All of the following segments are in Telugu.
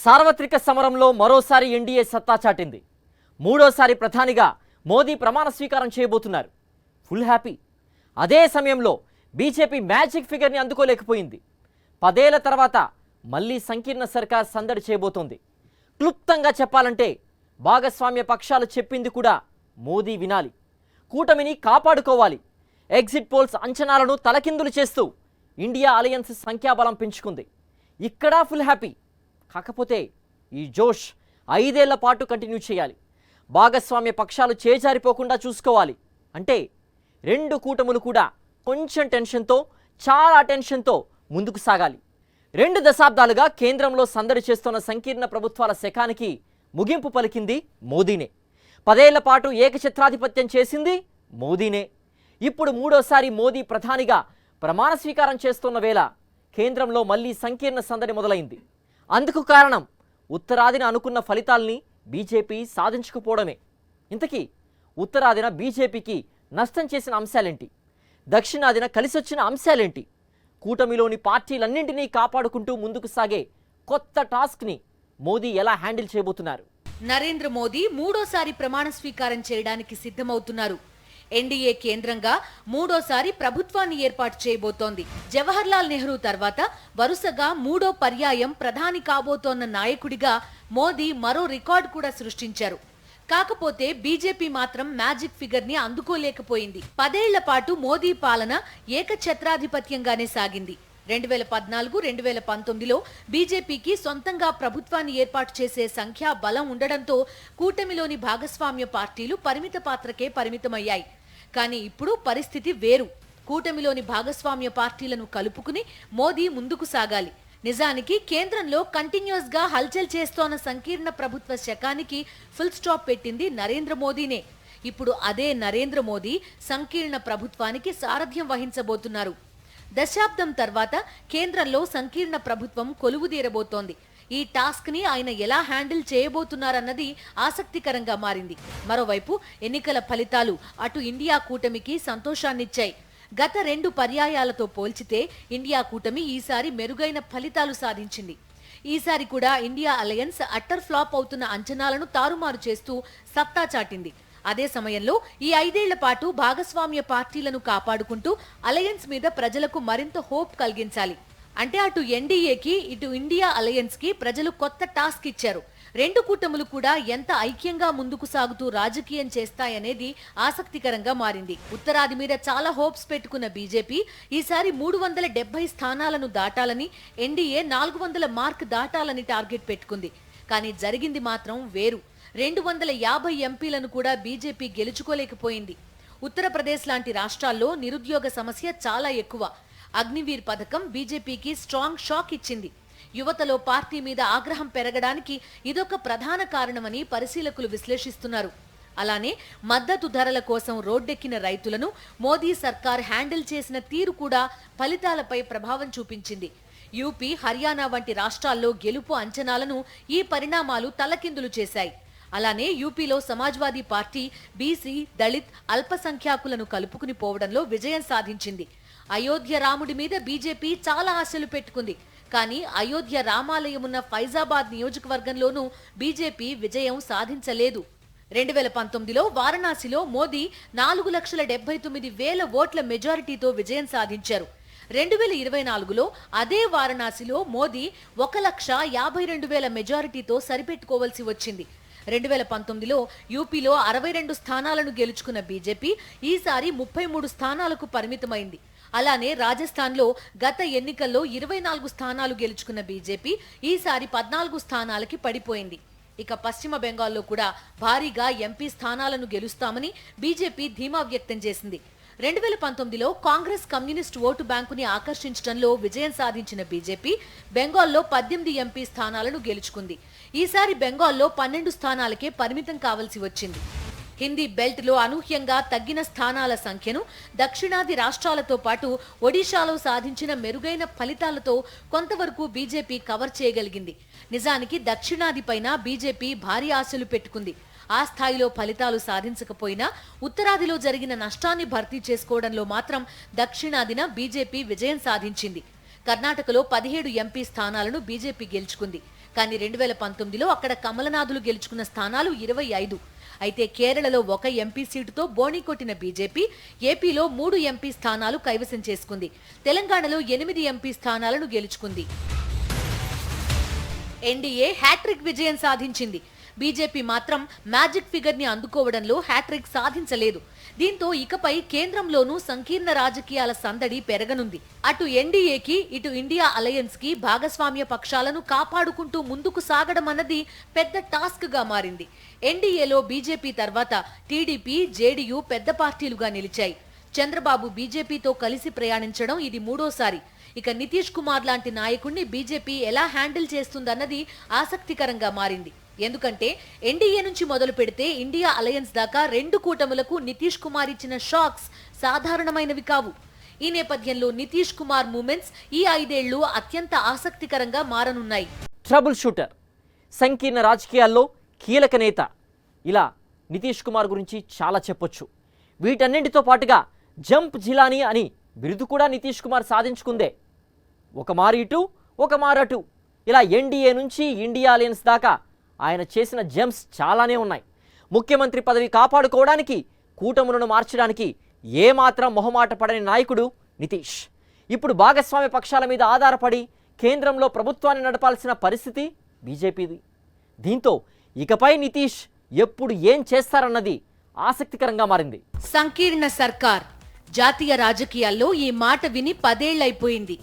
సార్వత్రిక సమరంలో మరోసారి ఎన్డీఏ సత్తా చాటింది. మూడోసారి ప్రధానిగా మోదీ ప్రమాణ స్వీకారం చేయబోతున్నారు. Full happy. అదే సమయంలో బీజేపీ మ్యాజిక్ ఫిగర్ని అందుకోలేకపోయింది. 10 ఏళ్ల తర్వాత మళ్ళీ సంకీర్ణ సర్కార్ సందడి చేయబోతోంది. క్లుప్తంగా చెప్పాలంటే భాగస్వామ్య పక్షాలు చెప్పింది కూడా మోదీ వినాలి. కూటమిని కాపాడుకోవాలి. ఎగ్జిట్ పోల్స్ అంచనాలను తలకిందులు చేస్తూ ఇండియా అలయన్స్ సంఖ్యాబలం పెంచుకుంది. ఇక్కడ ఫుల్ హ్యాపీ. కాకపోతే ఈ జోష్ 5 ఏళ్ల పాటు కంటిన్యూ చేయాలి. భాగస్వామ్య పక్షాలు చేజారిపోకుండా చూసుకోవాలి. అంటే 2 కూటములు కూడా కొంచెం టెన్షన్తో, చాలా టెన్షన్తో ముందుకు సాగాలి. 2 దశాబ్దాలుగా కేంద్రంలో సందడి చేస్తున్న సంకీర్ణ ప్రభుత్వాల శకానికి ముగింపు పలికింది మోదీనే. 10 ఏళ్ల పాటు ఏకఛత్రాధిపత్యం చేసింది మోదీనే. ఇప్పుడు మూడోసారి మోదీ ప్రధానిగా ప్రమాణ స్వీకారం చేస్తున్న వేళ కేంద్రంలో మళ్ళీ సంకీర్ణ సందడి మొదలైంది. అందుకు కారణం ఉత్తరాదిన అనుకున్న ఫలితాల్ని బీజేపీ సాధించకపోవడమే. ఇంతకీ ఉత్తరాదిన బీజేపీకి నష్టం చేసిన అంశాలేంటి? దక్షిణాదిన కలిసొచ్చిన అంశాలేంటి? కూటమిలోని పార్టీలన్నింటినీ కాపాడుకుంటూ ముందుకు సాగే కొత్త టాస్క్ని మోదీ ఎలా హ్యాండిల్ చేయబోతున్నారు? నరేంద్ర మోదీ మూడోసారి ప్రమాణ స్వీకారం చేయడానికి సిద్ధమవుతున్నారు. ఎన్డీఏ కేంద్రంగా మూడోసారి ప్రభుత్వాన్ని ఏర్పాటు చేయబోతోంది. జవహర్లాల్ నెహ్రూ తర్వాత వరుసగా మూడో పర్యాయం ప్రధాని కాబోతోన్న నాయకుడిగా మోదీ మరో రికార్డు కూడా సృష్టించారు. కాకపోతే బీజేపీ మాత్రం మ్యాజిక్ ఫిగర్ ని అందుకోలేకపోయింది. 10 ఏళ్ల పాటు మోదీ పాలన ఏకఛత్రాధిపత్యంగానే సాగింది. 2014-2019లో బీజేపీకి సొంతంగా ప్రభుత్వాన్ని ఏర్పాటు చేసే సంఖ్యా బలం ఉండడంతో కూటమిలోని భాగస్వామ్య పార్టీలు పరిమిత పాత్రకే పరిమితమయ్యాయి. కానీ ఇప్పుడు పరిస్థితి వేరు. కూటమిలోని భాగస్వామ్య పార్టీలను కలుపుకుని మోదీ ముందుకు సాగాలి. నిజానికి కేంద్రంలో కంటిన్యూస్ గా హల్చల్ చేస్తోన్న సంకీర్ణ ప్రభుత్వ శకానికి ఫుల్ స్టాప్ పెట్టింది నరేంద్ర మోదీనే. ఇప్పుడు అదే నరేంద్ర మోదీ సంకీర్ణ ప్రభుత్వానికి సారథ్యం వహించబోతున్నారు. దశాబ్దం తర్వాత కేంద్రంలో సంకీర్ణ ప్రభుత్వం కొలువుదీరబోతోంది. ఈ టాస్క్ ని ఆయన ఎలా హ్యాండిల్ చేయబోతున్నారన్నది ఆసక్తికరంగా మారింది. మరోవైపు ఎన్నికల ఫలితాలు అటు ఇండియా కూటమికి సంతోషాన్నిచ్చాయి. గత 2 పర్యాయాలతో పోల్చితే ఇండియా కూటమి ఈసారి మెరుగైన ఫలితాలు సాధించింది. ఈసారి కూడా ఇండియా అలయన్స్ అట్టర్ ఫ్లాప్ అవుతున్న అంచనాలను తారుమారు చేస్తూ సత్తా చాటింది. అదే సమయంలో ఈ 5 ఏళ్ల పాటు భాగస్వామ్య పార్టీలను కాపాడుకుంటూ అలయన్స్ మీద ప్రజలకు మరింత హోప్ కలిగించాలి. అంటే అటు ఎన్డీఏకి ఇటు ఇండియా అలయన్స్ కి ప్రజలు కొత్త టాస్క్ ఇచ్చారు. 2 కూటములు కూడా ఎంత ఐక్యంగా ముందుకు సాగుతూ రాజకీయం చేస్తాయనేది ఆసక్తికరంగా మారింది. ఉత్తరాది మీద చాలా హోప్స్ పెట్టుకున్న బీజేపీ ఈసారి 370 స్థానాలను దాటాలని, ఎన్డీఏ 400 మార్క్ దాటాలని టార్గెట్ పెట్టుకుంది. కానీ జరిగింది మాత్రం వేరు. 250 ఎంపీలను కూడా బీజేపీ గెలుచుకోలేకపోయింది. ఉత్తరప్రదేశ్ లాంటి రాష్ట్రాల్లో నిరుద్యోగ సమస్య చాలా ఎక్కువ. అగ్నివీర్ పథకం బీజేపీకి స్ట్రాంగ్ షాక్ ఇచ్చింది. యువతలో పార్టీ మీద ఆగ్రహం పెరగడానికి ఇదొక ప్రధాన కారణమని పరిశీలకులు విశ్లేషిస్తున్నారు. అలానే మద్దతు ధరల కోసం రోడ్డెక్కిన రైతులను మోదీ సర్కార్ హ్యాండిల్ చేసిన తీరు కూడా ఫలితాలపై ప్రభావం చూపించింది. యూపీ, హర్యానా వంటి రాష్ట్రాల్లో గెలుపు అంచనాలను ఈ పరిణామాలు తలకిందులు చేశాయి. అలానే యూపీలో సమాజ్వాదీ పార్టీ బీసీ, దళిత్, అల్పసంఖ్యాకులను కలుపుకుని పోవడంలో విజయం సాధించింది. అయోధ్య రాముడి మీద బీజేపీ చాలా ఆశలు పెట్టుకుంది. కానీ అయోధ్య రామాలయం ఉన్న ఫైజాబాద్ నియోజకవర్గంలోనూ బీజేపీ విజయం సాధించలేదు. 2019లో వారణాసిలో మోదీ 4,79,000 ఓట్ల మెజారిటీతో విజయం సాధించారు. 2024లో అదే వారణాసిలో మోదీ 1,52,000 మెజారిటీతో సరిపెట్టుకోవాల్సి వచ్చింది. 2019లో యూపీలో 62 స్థానాలను గెలుచుకున్న బీజేపీ ఈసారి 33 స్థానాలకు పరిమితమైంది. అలానే రాజస్థాన్లో గత ఎన్నికల్లో 24 స్థానాలు గెలుచుకున్న బీజేపీ ఈసారి 14 స్థానాలకి పడిపోయింది. ఇక పశ్చిమ బెంగాల్లో కూడా భారీగా ఎంపీ స్థానాలను గెలుస్తామని బీజేపీ ధీమా వ్యక్తం చేసింది. 2019లో కాంగ్రెస్ కమ్యూనిస్ట్ ఓటు బ్యాంకుని ఆకర్షించడంలో విజయం సాధించిన బీజేపీ బెంగాల్లో 18 ఎంపీ స్థానాలను గెలుచుకుంది. ఈసారి బెంగాల్లో 12 స్థానాలకే పరిమితం కావాల్సి వచ్చింది. హిందీ బెల్ట్ లో అనూహ్యంగా తగ్గిన స్థానాల సంఖ్యను దక్షిణాది రాష్ట్రాలతో పాటు ఒడిశాలో సాధించిన మెరుగైన ఫలితాలతో కొంతవరకు బీజేపీ కవర్ చేయగలిగింది. నిజానికి దక్షిణాది పైన బీజేపీ భారీ ఆశలు పెట్టుకుంది. ఆ స్థాయిలో ఫలితాలు సాధించకపోయినా ఉత్తరాదిలో జరిగిన నష్టాన్ని భర్తీ చేసుకోవడంలో మాత్రం దక్షిణాదిన బీజేపీ విజయం సాధించింది. కర్ణాటకలో 17 ఎంపీ స్థానాలను బీజేపీ గెలుచుకుంది. కానీ 2019లో అక్కడ కమలనాథులు గెలుచుకున్న స్థానాలు 25. అయితే కేరళలో 1 ఎంపీ సీటుతో బోణీ కొట్టిన బీజేపీ ఏపీలో 3 ఎంపీ స్థానాలు కైవసం చేసుకుంది. తెలంగాణలో 8 ఎంపీ స్థానాలను గెలుచుకుంది. ఎన్డీఏ హ్యాట్రిక్ విజయం సాధించింది. బీజేపీ మాత్రం మ్యాజిక్ ఫిగర్ ని అందుకోవడంలో హ్యాట్రిక్ సాధించలేదు. దీంతో ఇకపై కేంద్రంలోనూ సంకీర్ణ రాజకీయాల సందడి పెరగనుంది. అటు ఎన్డీఏకి ఇటు ఇండియా అలయన్స్ కి భాగస్వామ్య పక్షాలను కాపాడుకుంటూ ముందుకు సాగడం అన్నది పెద్ద టాస్క్ గా మారింది. ఎన్డీఏలో బీజేపీ తర్వాత టీడీపీ, జేడీయూ పెద్ద పార్టీలుగా నిలిచాయి. చంద్రబాబు బీజేపీతో కలిసి ప్రయాణించడం ఇది 3వసారి. ఇక నితీష్ కుమార్ లాంటి నాయకుడిని బీజేపీ ఎలా హ్యాండిల్ చేస్తుందన్నది ఆసక్తికరంగా మారింది. ఎందుకంటే ఎన్డీఏ నుంచి మొదలు పెడితే ఇండియా అలయన్స్ దాకా 2 కూటములకు నితీష్ కుమార్ ఇచ్చిన షాక్స్ సాధారణమైనవి కావు. ఈ నేపథ్యంలో నితీష్ కుమార్ మూమెంట్స్ ఈ 5 ఏళ్లు అత్యంత ఆసక్తికరంగా మారనున్నాయి. ట్రబుల్ షూటర్, సంకీర్ణ రాజకీయాల్లో కీలక నేత, ఇలా నితీష్ కుమార్ గురించి చాలా చెప్పొచ్చు. వీటన్నింటితో పాటుగా జంప్ జిలానీ అని బిరుదు కూడా నితీష్ కుమార్ సాధించుకుందే. ఒక మారు ఇటు, ఒక మారు అటు, ఇలా ఎన్డీఏ నుంచి ఇండియా అలయన్స్ దాకా ఆయన చేసిన జంప్స్ చాలానే ఉన్నాయి. ముఖ్యమంత్రి పదవి కాపాడుకోవడానికి, కూటములను మార్చడానికి ఏమాత్రం మొహమాట పడని నాయకుడు నితీష్. ఇప్పుడు భాగస్వామ్య పక్షాల మీద ఆధారపడి కేంద్రంలో ప్రభుత్వాన్ని నడపాల్సిన పరిస్థితి బీజేపీది. దీంతో ఇకపై నితీష్ ఎప్పుడు ఏం చేస్తారన్నది ఆసక్తికరంగా మారింది. సంకీర్ణ సర్కార్, జాతీయ రాజకీయాల్లో ఈ మాట విని 10 ఏళ్లైపోయింది.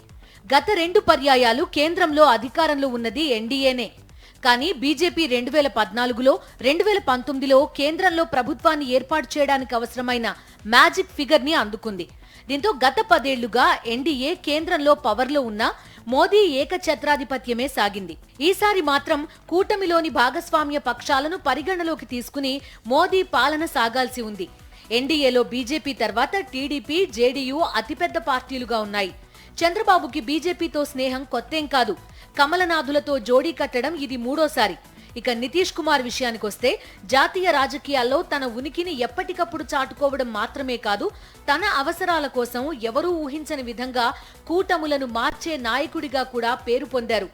గత 2 పర్యాయాలు కేంద్రంలో అధికారంలో ఉన్నది ఎన్డీఏనే. కానీ బీజేపీ 2014లో, 2019లో కేంద్రంలో ప్రభుత్వాన్ని ఏర్పాటు చేయడానికి అవసరమైన మ్యాజిక్ ఫిగర్ ని అందుకుంది. దీంతో గత 10 ఏళ్లుగా ఎన్డీఏ కేంద్రంలో పవర్లో ఉన్న మోదీ ఏకఛత్రాధిపత్యమే సాగింది. ఈసారి మాత్రం కూటమిలోని భాగస్వామ్య పక్షాలను పరిగణలోకి తీసుకుని మోదీ పాలన సాగాల్సి ఉంది. ఎన్డీఏలో బీజేపీ తర్వాత టీడీపీ, జేడీయూ అతిపెద్ద పార్టీలుగా ఉన్నాయి. చంద్రబాబుకి బీజేపీతో స్నేహం కొత్తేం కాదు. కమలనాథులతో జోడీ కట్టడం ఇది 3వసారి. ఇక నితీష్ కుమార్ విషయానికొస్తే జాతీయ రాజకీయాల్లో తన ఉనికిని ఎప్పటికప్పుడు చాటుకోవడం మాత్రమే కాదు, తన అవసరాల కోసం ఎవరూ ఊహించని విధంగా కూటములను మార్చే నాయకుడిగా కూడా పేరు పొందారు.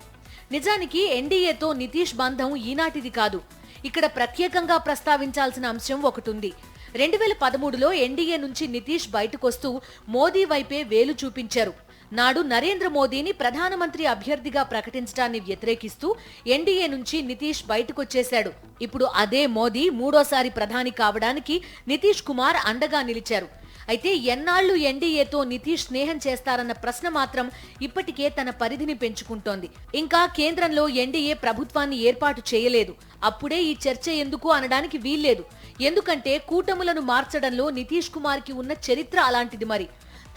నిజానికి ఎన్డీఏతో నితీష్ బంధం ఈనాటిది కాదు. ఇక్కడ ప్రత్యేకంగా ప్రస్తావించాల్సిన అంశం ఒకటుంది. 2013లో ఎన్డీఏ నుంచి నితీష్ బయటకొస్తూ మోదీ వైపే వేలు చూపించారు. నాడు నరేంద్ర మోదీని ప్రధానమంత్రి అభ్యర్థిగా ప్రకటించడాన్ని వ్యతిరేకిస్తూ ఎన్డీఏ నుంచి నితీష్ బయటకొచ్చేశాడు. ఇప్పుడు అదే మోదీ 3వసారి ప్రధాని కావడానికి నితీష్ కుమార్ అండగా నిలిచారు. అయితే ఎన్నాళ్లు ఎన్డీఏతో నితీష్ స్నేహం చేస్తారన్న ప్రశ్న మాత్రం ఇప్పటికే తన పరిధిని పెంచుకుంటోంది. ఇంకా కేంద్రంలో ఎన్డీఏ ప్రభుత్వాన్ని ఏర్పాటు చేయలేదు. అప్పుడే ఈ చర్చ ఎందుకు అనడానికి వీల్లేదు. ఎందుకంటే కూటములను మార్చడంలో నితీష్ కుమార్కి ఉన్న చరిత్ర అలాంటిది. మరి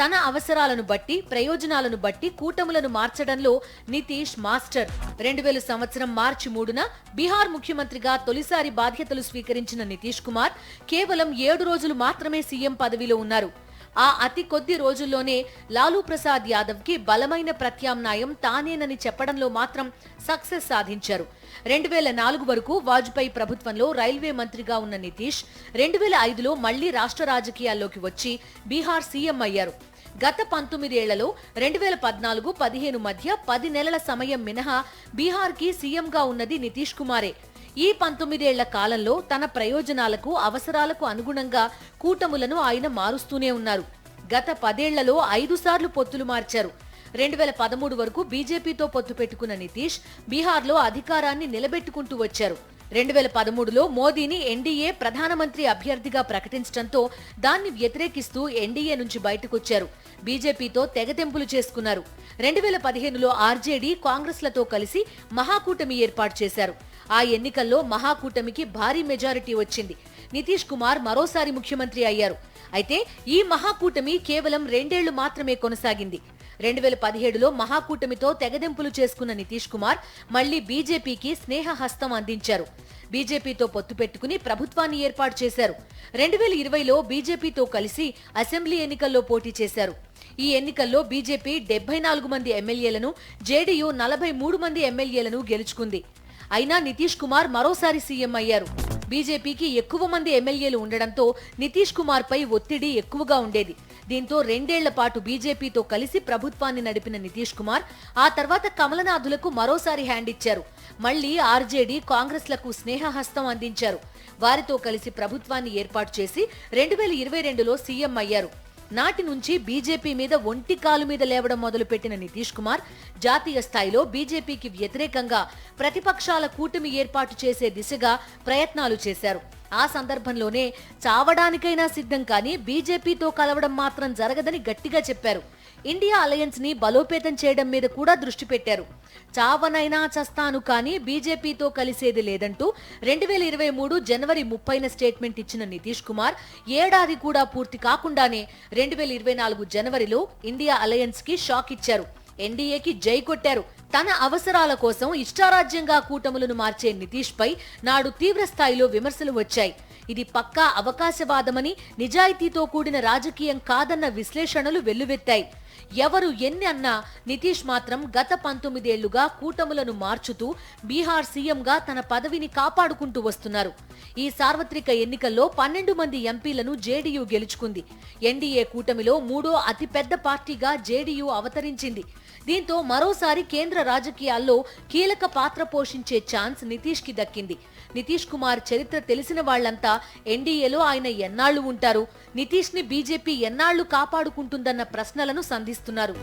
తన అవసరాలను బట్టి, ప్రయోజనాలను బట్టి కూటములను మార్చడంలో నితీష్ మాస్టర్. 2000 సంవత్సరం మార్చి 3న బీహార్ ముఖ్యమంత్రిగా తొలిసారి బాధ్యతలు స్వీకరించిన నితీష్ కుమార్ కేవలం 7 రోజులు మాత్రమే సీఎం పదవిలో ఉన్నారు. ఆ అతి కొద్ది రోజుల్లోనే లాలూ ప్రసాద్ యాదవ్ కి బలమైన ప్రత్యామ్నాయం తానేనని చెప్పడంలో మాత్రం సక్సెస్ సాధించారు. 2004 వరకు వాజ్పేయి ప్రభుత్వంలో రైల్వే మంత్రిగా ఉన్న నితీష్ 2005లో మళ్లీ రాష్ట్ర రాజకీయాల్లోకి వచ్చి బీహార్ సీఎం అయ్యారు. గత 19 ఏళ్లలో 2014-15 మధ్య 10 నెలల సమయం మినహా బీహార్కి సీఎంగా ఉన్నది నితీష్ కుమారే. ఈ 19 ఏళ్ల కాలంలో తన ప్రయోజనాలకు, అవసరాలకు అనుగుణంగా కూటములను ఆయన మారుస్తూనే ఉన్నారు. గత 10 ఏళ్లలో 5 సార్లు పొత్తులు మార్చారు. 2013 వరకు బీజేపీతో పొత్తు పెట్టుకున్న నితీష్ బీహార్లో అధికారాన్ని నిలబెట్టుకుంటూ వచ్చారు. 2013లో మోదీని ఎన్డీఏ ప్రధానమంత్రి అభ్యర్థిగా ప్రకటించడంతో దాన్ని వ్యతిరేకిస్తూ ఎన్డీఏ నుంచి బయటకొచ్చారు. బీజేపీతో తెగతెంపులు చేసుకున్నారు. 2015లో ఆర్జేడీ, కాంగ్రెస్లతో కలిసి మహాకూటమి ఏర్పాటు చేశారు. ఆ ఎన్నికల్లో మహాకూటమికి భారీ మెజారిటీ వచ్చింది. నితీష్ కుమార్ మరోసారి ముఖ్యమంత్రి అయ్యారు. అయితే ఈ మహాకూటమి కేవలం 2 ఏళ్లు మాత్రమే కొనసాగింది. 2017లో మహాకూటమితో తెగదెంపులు చేసుకున్న నితీష్ కుమార్ మళ్లీ బీజేపీకి స్నేహహస్తం అందించారు. బీజేపీతో పొత్తు పెట్టుకుని ప్రభుత్వాన్ని ఏర్పాటు చేశారు. 2020లో బీజేపీతో కలిసి అసెంబ్లీ ఎన్నికల్లో పోటీ చేశారు. ఈ ఎన్నికల్లో బీజేపీ 74 మంది ఎమ్మెల్యేలను, జేడీయూ 43 మంది ఎమ్మెల్యేలను గెలుచుకుంది. అయినా నితీష్ కుమార్ మరోసారి సీఎం అయ్యారు. బీజేపీకి ఎక్కువ మంది ఎమ్మెల్యేలు ఉండడంతో నితీష్ కుమార్ పై ఒత్తిడి ఎక్కువగా ఉండేది. దీంతో 2 ఏళ్ల పాటు బీజేపీతో కలిసి ప్రభుత్వాన్ని నడిపిన నితీష్ కుమార్ ఆ తర్వాత కమలనాథులకు మరోసారి హ్యాండ్ ఇచ్చారు. మళ్లీ ఆర్జేడీ, కాంగ్రెస్లకు స్నేహహస్తం అందించారు. వారితో కలిసి ప్రభుత్వాన్ని ఏర్పాటు చేసి 2022లో సీఎం అయ్యారు. నాటి నుంచి బీజేపీ మీద ఒంటి కాలు మీద లేవడం మొదలుపెట్టిన నితీష్ కుమార్ జాతీయ స్థాయిలో బీజేపీకి వ్యతిరేకంగా ప్రతిపక్షాల కూటమి ఏర్పాటు చేసే దిశగా ప్రయత్నాలు చేశారు. ఆ సందర్భంలోనే చావడానికైనా సిద్ధం కానీ బీజేపీతో కలవడం మాత్రం జరగదని గట్టిగా చెప్పారు. ఇండియా అలయన్స్ ని బలోపేతం చేయడం మీద కూడా దృష్టి పెట్టారు. చావనైనా చస్తాను కానీ బీజేపీతో కలిసేది లేదంటూ 2023 జనవరి 30న స్టేట్మెంట్ ఇచ్చిన నితీష్ కుమార్ ఏడాది కూడా పూర్తి కాకుండానే 2024 జనవరిలో ఇండియా అలయన్స్ కి షాక్ ఇచ్చారు. ఎన్డీఏకి జై కొట్టారు. తన అవసరాల కోసం ఇష్టారాజ్యంగా కూటములను మార్చే నితీష్ పై నాడు తీవ్ర స్థాయిలో విమర్శలు వచ్చాయి. ఇది పక్కా అవకాశవాదమని, నిజాయితీతో కూడిన రాజకీయం కాదన్న విశ్లేషణలు వెల్లువెత్తాయి. ఎవరు ఎన్ని అన్నా నితీష్ మాత్రం గత 19 ఏళ్లుగా కూటములను మార్చుతూ బీహార్ సీఎంగా తన పదవిని కాపాడుకుంటూ వస్తున్నారు. ఈ సార్వత్రిక ఎన్నికల్లో 12 మంది ఎంపీలను జేడీయూ గెలుచుకుంది. ఎన్డీఏ కూటమిలో 3వ అతిపెద్ద పార్టీగా జేడీయూ అవతరించింది. దీంతో మరోసారి కేంద్ర రాజకీయాల్లో కీలక పాత్ర పోషించే ఛాన్స్ నితీష్ కి దక్కింది. నితీష్ కుమార్ చరిత్ర తెలిసిన వాళ్లంతా ఎన్డీఏలో ఆయన ఎన్నాళ్లు ఉంటారు, నితీష్ ని బీజేపీ ఎన్నాళ్లు కాపాడుకుంటుందన్న ప్రశ్నలను సంధిస్తున్నారు.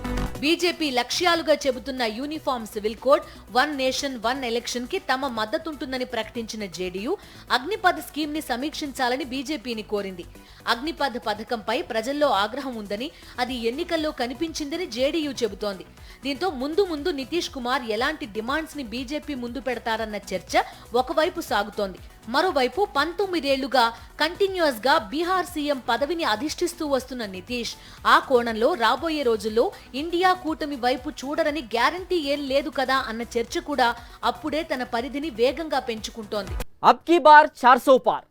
బీజేపీ లక్ష్యాలుగా చెబుతున్న uniform civil code, 1 nation 1 election కి తమ మద్దతుంటుందని ప్రకటించిన జేడీయూ అగ్నిపథ్ స్కీమ్ ని సమీక్షించాలని బీజేపీని కోరింది. అగ్నిపథ్ పథకంపై ప్రజల్లో ఆగ్రహం ఉందని, అది ఎన్నికల్లో కనిపించిందని జేడీయూ చెబుతోంది. దీంతో ముందు నితీష్ కుమార్ ఎలాంటి డిమాండ్స్ ని బీజేపీ ముందు పెడతారన్న చర్చ ఒకవైపు సాగుతోంది. మరోవైపు 19 ఏళ్లుగా కంటిన్యూస్ గా బీహార్ సీఎం పదవిని అధిష్ఠిస్తూ వస్తున్న నితీష్ ఆ కోణంలో రాబోయే రోజుల్లో ఇండియా కూటమి వైపు చూడరని గ్యారంటీ ఏం లేదు కదా అన్న చర్చ కూడా అప్పుడే తన పరిధిని వేగంగా పెంచుకుంటోంది. అబ్ కీ బార్ 400 పార్.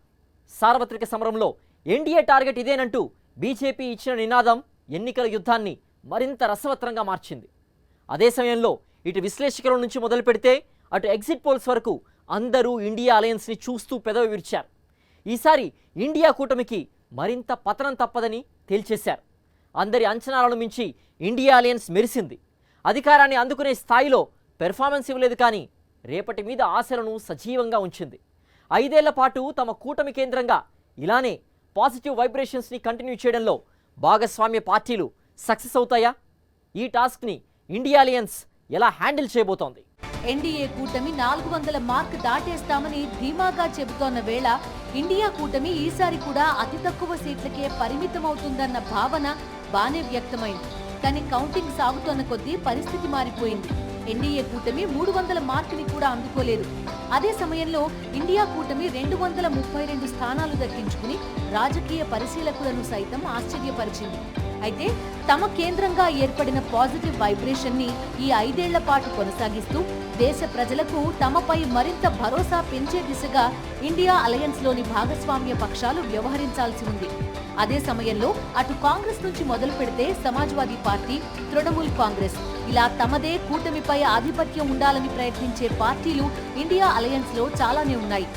సార్వత్రిక సమరంలో ఎన్డీఏ టార్గెట్ ఇదేనంటూ బీజేపీ ఇచ్చిన నినాదం ఎన్నికల యుద్ధాన్ని మరింత రసవత్రంగా మార్చింది. అదే సమయంలో ఇటు విశ్లేషకుల నుంచి మొదలు పెడితే అటు ఎగ్జిట్ పోల్స్ వరకు అందరూ ఇండియా అలయన్స్ని చూస్తూ పెదవి విరిచారు. ఈసారి ఇండియా కూటమికి మరింత పతనం తప్పదని తేల్చేశారు. అందరి అంచనాలను మించి ఇండియా అలయన్స్ మెరిసింది. అధికారాన్ని అందుకునే స్థాయిలో పెర్ఫార్మెన్స్ ఇవ్వలేదు, కానీ రేపటి మీద ఆశలను సజీవంగా ఉంచింది. 5 ఏళ్ల పాటు తమ కూటమి కేంద్రంగా ఇలానే పాజిటివ్ వైబ్రేషన్స్ని కంటిన్యూ చేయడంలో భాగస్వామ్య పార్టీలు సక్సెస్ అవుతాయా? ఈ టాస్క్ని ఇండియా అలయన్స్ ఎలా హ్యాండిల్ చేయబోతోంది? ఎన్డీఏ కూటమి 400 మార్క్ దాటేస్తామని ధీమాగా చెబుతోన్న వేళ ఇండియా కూటమి ఈసారి కూడా అతి తక్కువ సీట్లకే పరిమితమవుతుందన్న భావన బానే వ్యక్తమైంది. కానీ కౌంటింగ్ సాగుతోన్న కొద్దీ పరిస్థితి మారిపోయింది. ఎన్డీఏ కూటమి 300 మార్కుని కూడా అందుకోలేదు. అదే సమయంలో ఇండియా కూటమి 232 స్థానాలు దక్కించుకుని రాజకీయ పరిశీలకులను సైతం ఆశ్చర్యపరిచింది. అయితే తమ కేంద్రంగా ఏర్పడిన పాజిటివ్ వైబ్రేషన్ ని ఈ 5 ఏళ్ల పాటు కొనసాగిస్తూ దేశ ప్రజలకు తమపై మరింత భరోసా పెంచే దిశగా ఇండియా అలయన్స్ లోని భాగస్వామ్య పక్షాలు వ్యవహరించాల్సి ఉంది. అదే సమయంలో అటు కాంగ్రెస్ నుంచి మొదలు పెడితే సమాజ్వాదీ పార్టీ, తృణమూల్ కాంగ్రెస్ ఇలా తమదే కూటమిపై ఆధిపత్యం ఉండాలని ప్రయత్నించే పార్టీలు ఇండియా అలయన్స్ లో చాలానే ఉన్నాయి.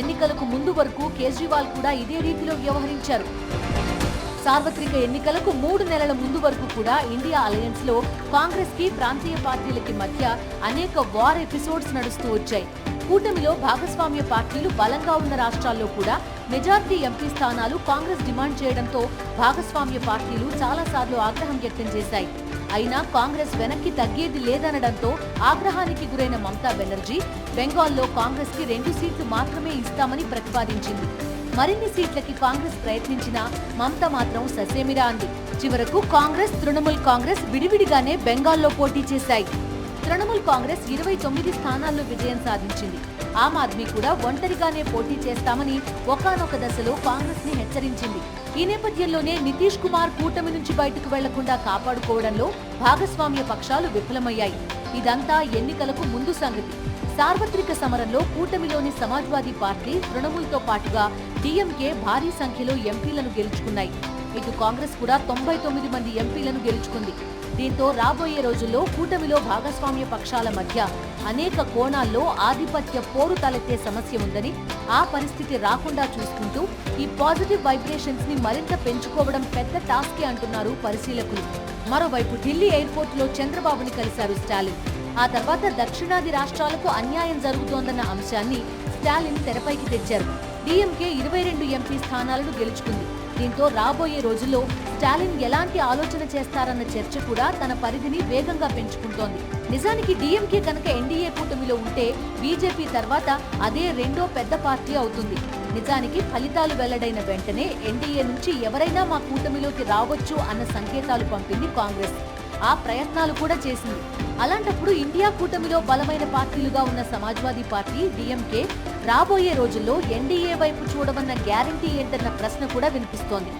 ఎన్నికలకు ముందు వరకు కేజ్రీవాల్ కూడా ఇదే రీతిలో వ్యవహరించారు. సార్వత్రిక ఎన్నికలకు 3 నెలల ముందు వరకు కూడా ఇండియా అలయన్స్ లో కాంగ్రెస్ కి, ప్రాంతీయ పార్టీలకి మధ్య అనేక వార్ ఎపిసోడ్స్ నడుస్తూ వచ్చాయి. కూటమిలో భాగస్వామ్య పార్టీలు బలంగా ఉన్న రాష్ట్రాల్లో కూడా మెజార్టీ ఎంపీ స్థానాలు కాంగ్రెస్ డిమాండ్ చేయడంతో భాగస్వామ్య పార్టీలు చాలాసార్లు ఆగ్రహం వ్యక్తం చేశాయి. అయినా కాంగ్రెస్ వెనక్కి తగ్గేది లేదనడంతో ఆగ్రహానికి గురైన మమతా బెనర్జీ బెంగాల్లో కాంగ్రెస్ కి 2 సీట్లు మాత్రమే ఇస్తామని ప్రతిపాదించింది. మరిన్ని సీట్లకి కాంగ్రెస్ ప్రయత్నించినా మమత మాత్రం ససేమిరా అంది. చివరకు కాంగ్రెస్, తృణమూల్ కాంగ్రెస్ విడివిడిగానే బెంగాల్లో పోటీ చేశాయి. తృణమూల్ కాంగ్రెస్ 29 స్థానాల్లో విజయం సాధించింది. ఆమ్ ఆద్మీ కూడా ఒంటరిగానే పోటీ చేస్తామని ఒకానొక దశలో కాంగ్రెస్ ని హెచ్చరించింది. ఈ నేపథ్యంలోనే నితీష్ కుమార్ కూటమి నుంచి బయటకు వెళ్లకుండా కాపాడుకోవడంలో భాగస్వామ్య పక్షాలు విఫలమయ్యాయి. ఇదంతా ఎన్నికలకు ముందు సంగతి. సార్వత్రిక సమరంలో కూటమిలోని సమాజ్వాదీ పార్టీ, తృణమూల్తో పాటుగా డీఎంకే భారీ సంఖ్యలో ఎంపీలను గెలుచుకున్నాయి. ఇటు కాంగ్రెస్ కూడా 99 మంది ఎంపీలను గెలుచుకుంది. దీంతో రాబోయే రోజుల్లో కూటమిలో భాగస్వామ్య పక్షాల మధ్య అనేక కోణాల్లో ఆధిపత్య పోరు తలెత్తే సమస్య ఉందని, ఆ పరిస్థితి రాకుండా చూసుకుంటూ ఈ పాజిటివ్ వైబ్రేషన్స్ ని మరింత పెంచుకోవడం పెద్ద టాస్కే అంటున్నారు పరిశీలకులు. మరోవైపు ఢిల్లీ ఎయిర్పోర్ట్ లో చంద్రబాబుని కలిశారు స్టాలిన్. ఆ తర్వాత దక్షిణాది రాష్ట్రాలకు అన్యాయం జరుగుతోందన్న అంశాన్ని స్టాలిన్ తెరపైకి తెచ్చారు. డీఎంకే 22 ఎంపీ స్థానాలను గెలుచుకుంది. దీంతో రాబోయే రోజుల్లో స్టాలిన్ ఎలాంటి ఆలోచన చేస్తారన్న చర్చ కూడా తన పరిధిని వేగంగా పెంచుకుంటోంది. నిజానికి డీఎంకే కనుక ఎన్డీఏ కూటమిలో ఉంటే బీజేపీ తర్వాత అదే రెండో పెద్ద పార్టీ అవుతుంది. నిజానికి ఫలితాలు వెల్లడైన వెంటనే ఎన్డీఏ నుంచి ఎవరైనా మా కూటమిలోకి రావచ్చు అన్న సంకేతాలు పంపింది కాంగ్రెస్. ఆ ప్రయత్నాలు కూడా చేసింది. అలాంటప్పుడు ఇండియా కూటమిలో బలమైన పార్టీలుగా ఉన్న సమాజ్వాదీ పార్టీ, డీఎంకే రాబోయే రోజుల్లో ఎన్డీఏ వైపు చూడవన్న గ్యారంటీ ఏంటన్న ప్రశ్న కూడా వినిపిస్తోంది.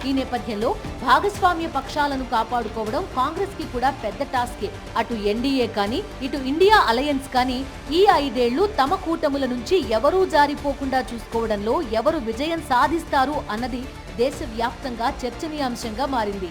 ఈ నేపథ్యంలో భాగస్వామ్య పక్షాలను కాపాడుకోవడం కాంగ్రెస్ కి కూడా పెద్ద టాస్కే. అటు ఎన్డీఏ కానీ ఇటు ఇండియా అలయన్స్ కానీ ఈ 5 ఏళ్లు తమ కూటముల నుంచి ఎవరూ జారిపోకుండా చూసుకోవడంలో ఎవరు విజయం సాధిస్తారు అన్నది దేశవ్యాప్తంగా చర్చనీయాంశంగా మారింది.